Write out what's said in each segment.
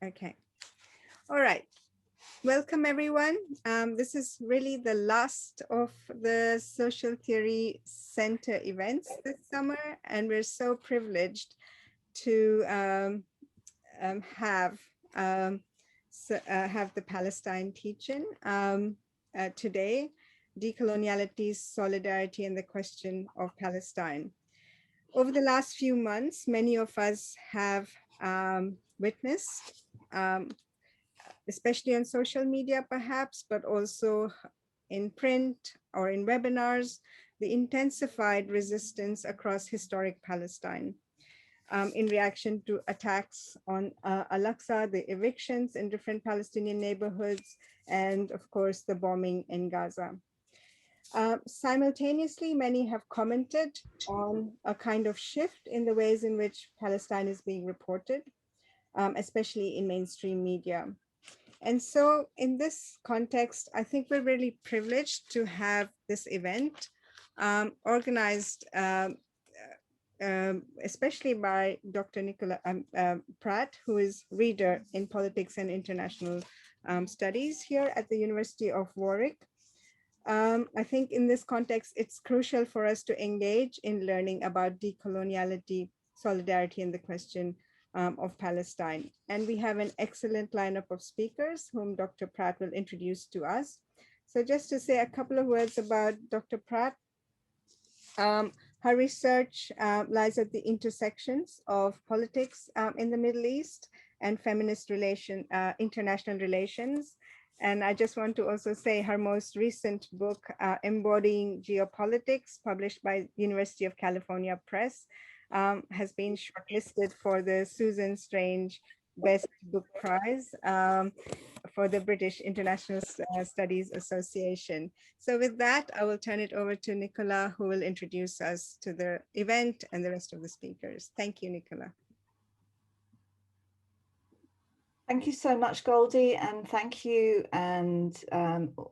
Okay. All right. Welcome, everyone. This is really the last of the Social Theory Center events this summer, and we're so privileged to have the Palestine teach-in today, Decoloniality, Solidarity, and the Question of Palestine. Over the last few months, many of us have witnessed, especially on social media perhaps, but also in print or in webinars, the intensified resistance across historic Palestine in reaction to attacks on Al-Aqsa, the evictions in different Palestinian neighborhoods, and of course, the bombing in Gaza. Simultaneously, many have commented on a kind of shift in the ways in which Palestine is being reported, especially in mainstream media. And so in this context, I think we're really privileged to have this event organized especially by Dr. Nicola Pratt, who is reader in politics and international studies here at the University of Warwick. I think in this context, it's crucial for us to engage in learning about decoloniality, solidarity, and the question of Palestine. And we have an excellent lineup of speakers whom Dr. Pratt will introduce to us. So just to say a couple of words about Dr. Pratt. Her research lies at the intersections of politics in the Middle East and feminist international relations. And I just want to also say her most recent book, Embodying Geopolitics, published by University of California Press, has been shortlisted for the Susan Strange Best Book Prize for the British International Studies Association. So with that, I will turn it over to Nicola, who will introduce us to the event and the rest of the speakers. Thank you, Nicola. Thank you so much, Goldie, and thank you and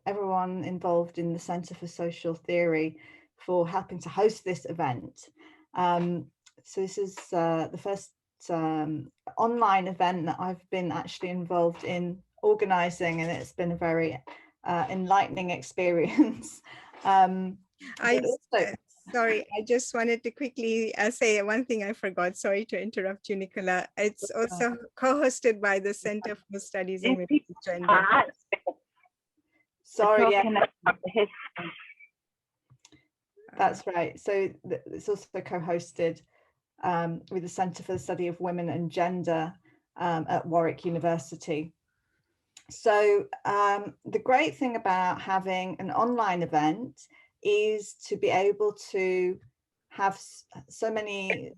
everyone involved in the Centre for Social Theory for helping to host this event. So this is the first online event that I've been actually involved in organising, and it's been a very enlightening experience. Sorry, I just wanted to quickly say one thing I forgot. Sorry to interrupt you, Nicola. It's also co-hosted by the Center for Studies in Women's Gender. Sorry, yeah. That's right. So it's also co-hosted with the Centre for the Study of Women and Gender at Warwick University. So the great thing about having an online event is to be able to have so many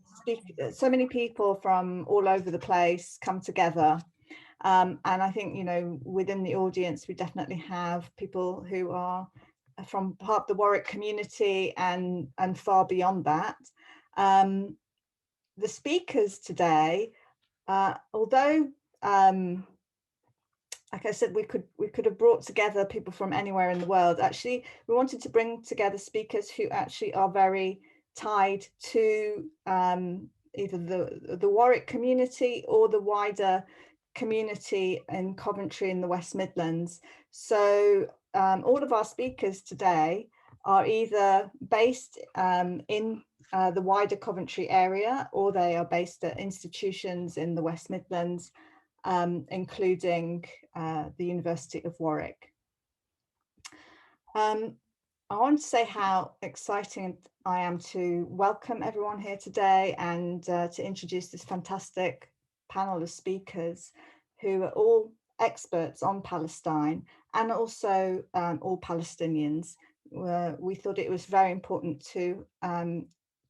people from all over the place come together. And I think, you know, within the audience, we definitely have people who are from part of the Warwick community and far beyond that. The speakers today, although like I said, we could have brought together people from anywhere in the world. Actually, we wanted to bring together speakers who actually are very tied to either the Warwick community or the wider community in Coventry in the West Midlands. So all of our speakers today are either based in the wider Coventry area, or they are based at institutions in the West Midlands, including the University of Warwick. I want to say how exciting I am to welcome everyone here today and to introduce this fantastic panel of speakers who are all experts on Palestine and also all Palestinians. We thought it was very important to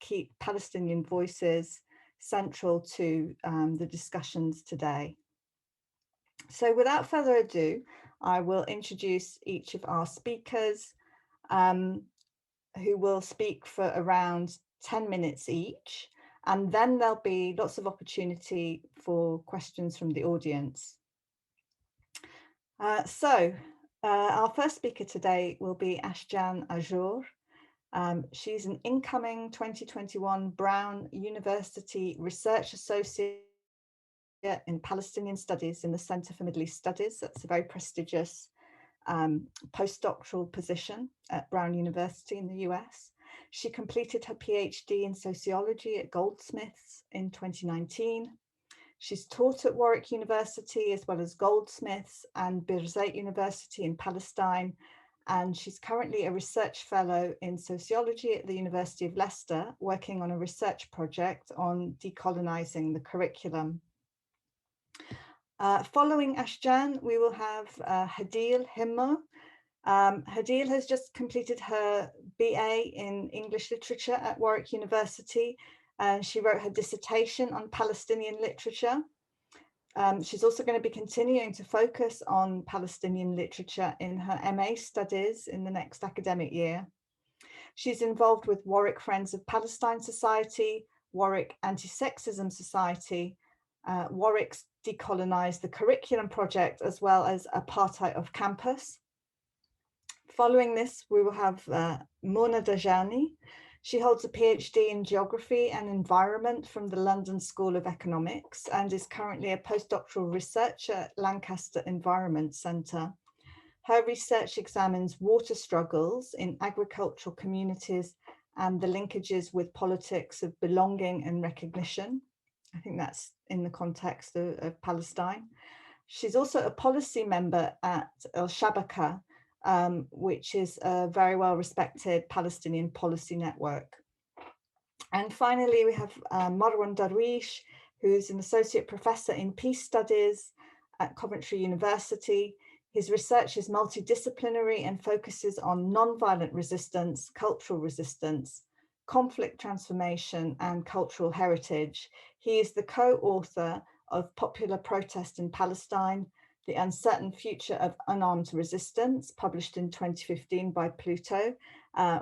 keep Palestinian voices central to the discussions today. So without further ado, I will introduce each of our speakers who will speak for around 10 minutes each, and then there'll be lots of opportunity for questions from the audience. Our first speaker today will be Ashjan Ajour. She's an incoming 2021 Brown University Research Associate in Palestinian Studies in the Center for Middle East Studies. That's a very prestigious postdoctoral position at Brown University in the US. She completed her PhD in sociology at Goldsmiths in 2019. She's taught at Warwick University as well as Goldsmiths and Birzeit University in Palestine. And she's currently a research fellow in sociology at the University of Leicester, working on a research project on decolonizing the curriculum. Following Ashjan, we will have Hadil Himmo. Hadil has just completed her BA in English literature at Warwick University, and she wrote her dissertation on Palestinian literature. She's also going to be continuing to focus on Palestinian literature in her MA studies in the next academic year. She's involved with Warwick Friends of Palestine Society, Warwick Anti-Sexism Society, Warwick's Decolonize the Curriculum project, as well as Apartheid Off Campus. Following this, we will have Mona Dajani. She holds a PhD in Geography and Environment from the London School of Economics and is currently a postdoctoral researcher at Lancaster Environment Centre. Her research examines water struggles in agricultural communities and the linkages with politics of belonging and recognition. I think that's in the context of Palestine. She's also a policy member at El Shabaka, which is a very well-respected Palestinian policy network. And finally, we have Marwan Darwish, who's an associate professor in peace studies at Coventry University. His research is multidisciplinary and focuses on non-violent resistance, cultural resistance, conflict transformation, and cultural heritage. He is the co-author of Popular Protest in Palestine, The Uncertain Future of Unarmed Resistance, published in 2015 by Pluto,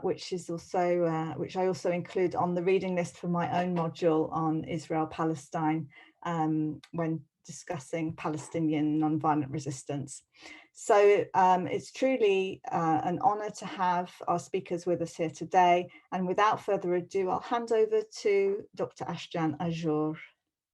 which I also include on the reading list for my own module on Israel-Palestine when discussing Palestinian nonviolent resistance. So it's truly an honor to have our speakers with us here today. And without further ado, I'll hand over to Dr. Ashjan Ajour.